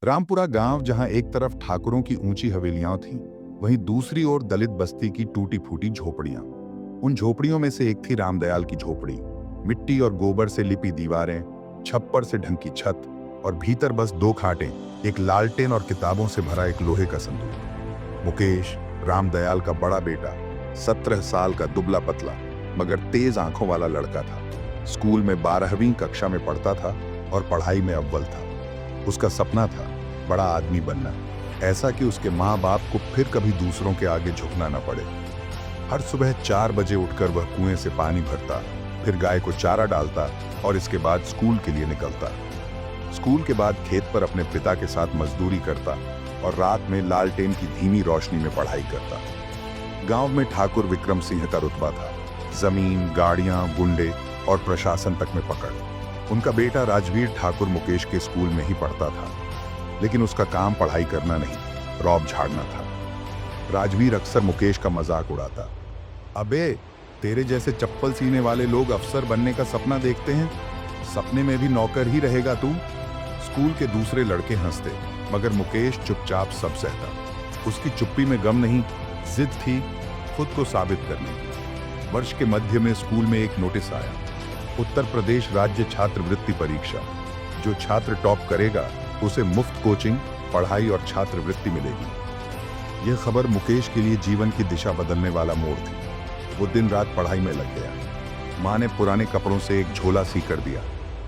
रामपुरा गांव जहां एक तरफ ठाकुरों की ऊंची हवेलियां थीं, वहीं दूसरी ओर दलित बस्ती की टूटी फूटी झोपड़ियां। उन झोपड़ियों में से एक थी रामदयाल की झोपड़ी। मिट्टी और गोबर से लिपी दीवारें, छप्पर से ढंकी छत और भीतर बस दो खाटें, एक लालटेन और किताबों से भरा एक लोहे का संदूक। मुकेश, रामदयाल का बड़ा बेटा, 17 साल का दुबला पतला मगर तेज आंखों वाला लड़का था। स्कूल में 12वीं कक्षा में पढ़ता था और पढ़ाई में अव्वल था। उसका सपना था बड़ा आदमी बनना, ऐसा कि उसके माँ बाप को फिर कभी दूसरों के आगे झुकना न पड़े। हर सुबह 4 बजे उठकर वह कुएं से पानी भरता, फिर गाय को चारा डालता और इसके बाद स्कूल के लिए निकलता। स्कूल के बाद खेत पर अपने पिता के साथ मजदूरी करता और रात में लालटेन की धीमी रोशनी में पढ़ाई करता। गांव में ठाकुर विक्रम सिंह का रुतबा था। जमीन, गाड़ियां, गुंडे और प्रशासन तक में पकड़। उनका बेटा राजवीर ठाकुर मुकेश के स्कूल में ही पढ़ता था, लेकिन उसका काम पढ़ाई करना नहीं, रौब झाड़ना था। राजवीर अक्सर मुकेश का मजाक उड़ाता। अबे, तेरे जैसे चप्पल सीने वाले लोग अफसर बनने का सपना देखते हैं, सपने में भी नौकर ही रहेगा तू। स्कूल के दूसरे लड़के हंसते, मगर मुकेश चुपचाप सब सहता। उसकी चुप्पी में गम नहीं, जिद थी खुद को साबित करने की। वर्ष के मध्य में स्कूल में एक नोटिस आया, उत्तर प्रदेश राज्य छात्रवृत्ति परीक्षा। जो छात्र टॉप करेगा उसे मुफ्त कोचिंग, पढ़ाई और छात्रवृत्ति मिलेगी। यह खबर मुकेश के लिए जीवन की दिशा बदलने वाला मोड़ थी। वो दिन रात पढ़ाई में लग गया। माँ ने पुराने कपड़ों से एक झोला सी कर दिया।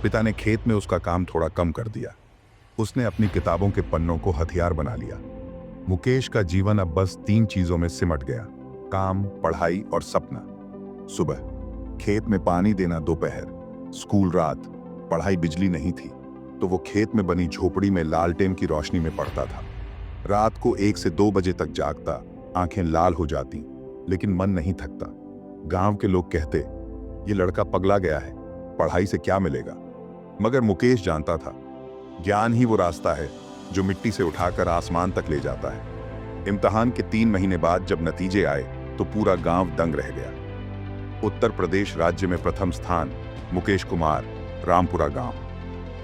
पिता ने खेत में उसका काम थोड़ा कम कर दिया। उसने अपनी किताबों के पन्नों को हथियार बना लिया। मुकेश का जीवन अब बस 3 चीजों में सिमट गया, काम, पढ़ाई और सपना। सुबह खेत में पानी देना, दोपहर स्कूल, रात पढ़ाई। बिजली नहीं थी तो वो खेत में बनी झोपड़ी में लालटेन की रोशनी में पढ़ता था। रात को 1 से 2 बजे तक जागता, आंखें लाल हो जाती, लेकिन मन नहीं थकता। गांव के लोग कहते, ये लड़का पगला गया है, पढ़ाई से क्या मिलेगा। मगर मुकेश जानता था, ज्ञान ही वो रास्ता है जो मिट्टी से उठाकर आसमान तक ले जाता है। इम्तिहान के 3 महीने बाद जब नतीजे आए तो पूरा गांव दंग रह गया। उत्तर प्रदेश राज्य में प्रथम स्थान, मुकेश कुमार, रामपुरा गांव।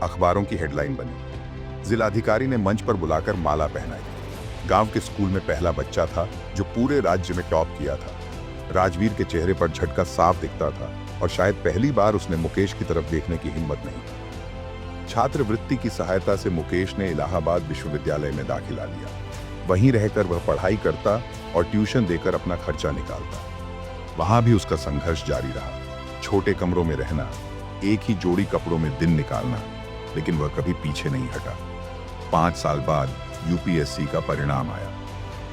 अखबारों की हेडलाइन बनी। जिलाधिकारी ने मंच पर बुलाकर माला पहनाई। गांव के स्कूल में पहला बच्चा था जो पूरे राज्य में टॉप किया था। राजवीर के चेहरे पर झटका साफ दिखता था और शायद पहली बार उसने मुकेश की तरफ देखने की हिम्मत नहीं। छात्रवृत्ति की सहायता से मुकेश ने इलाहाबाद विश्वविद्यालय में दाखिला लिया। वहीं रहकर वह पढ़ाई करता और ट्यूशन देकर अपना खर्चा निकालता। वहां भी उसका संघर्ष जारी रहा। छोटे कमरों में रहना, एक ही जोड़ी कपड़ों में दिन निकालना, लेकिन वह कभी पीछे नहीं हटा। 5 साल बाद यूपीएससी का परिणाम आया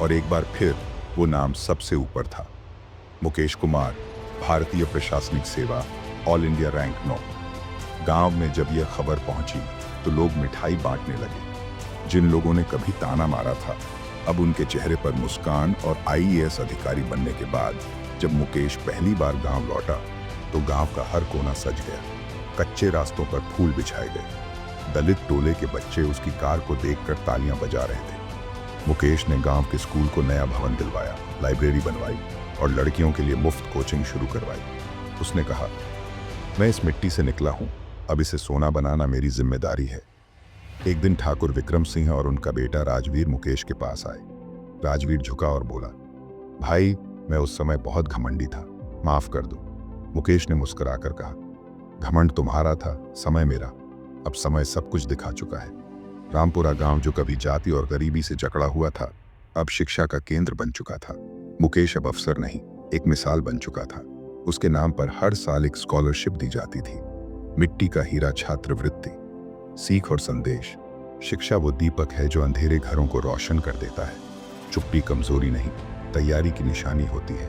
और एक बार फिर वो नाम सबसे ऊपर था। मुकेश कुमार, भारतीय प्रशासनिक सेवा, ऑल इंडिया रैंक 9। गांव में जब यह खबर पहुंची तो लोग मिठाई बांटने लगे। जिन लोगों ने कभी ताना मारा था, अब उनके चेहरे पर मुस्कान। और आईएएस अधिकारी बनने के बाद जब मुकेश पहली बार गांव लौटा तो गांव का हर कोना सज गया। कच्चे रास्तों पर फूल बिछाए गए। दलित टोले के बच्चे उसकी कार को देखकर तालियां बजा रहे थे। मुकेश ने गांव के स्कूल को नया भवन दिलवाया, लाइब्रेरी बनवाई और लड़कियों के लिए मुफ्त कोचिंग शुरू करवाई। उसने कहा, मैं इस मिट्टी से निकला हूं, अब इसे सोना बनाना मेरी जिम्मेदारी है। एक दिन ठाकुर विक्रम सिंह और उनका बेटा राजवीर मुकेश के पास आए। राजवीर झुका और बोला, भाई, मैं उस समय बहुत घमंडी था, माफ कर दो। मुकेश ने मुस्कुराकर कहा, घमंड तुम्हारा था, समय मेरा। अब समय सब कुछ दिखा चुका है। रामपुरा गांव जो कभी जाति और गरीबी से जकड़ा हुआ था, अब शिक्षा का केंद्र बन चुका था। मुकेश अब अफसर नहीं, एक मिसाल बन चुका था। उसके नाम पर हर साल एक स्कॉलरशिप दी जाती थी। मिट्टी का हीरा छात्रवृत्ति, सीख और संदेश। शिक्षा वो दीपक है जो अंधेरे घरों को रोशन कर देता है। चुप्पी कमजोरी नहीं, तैयारी की निशानी होती है।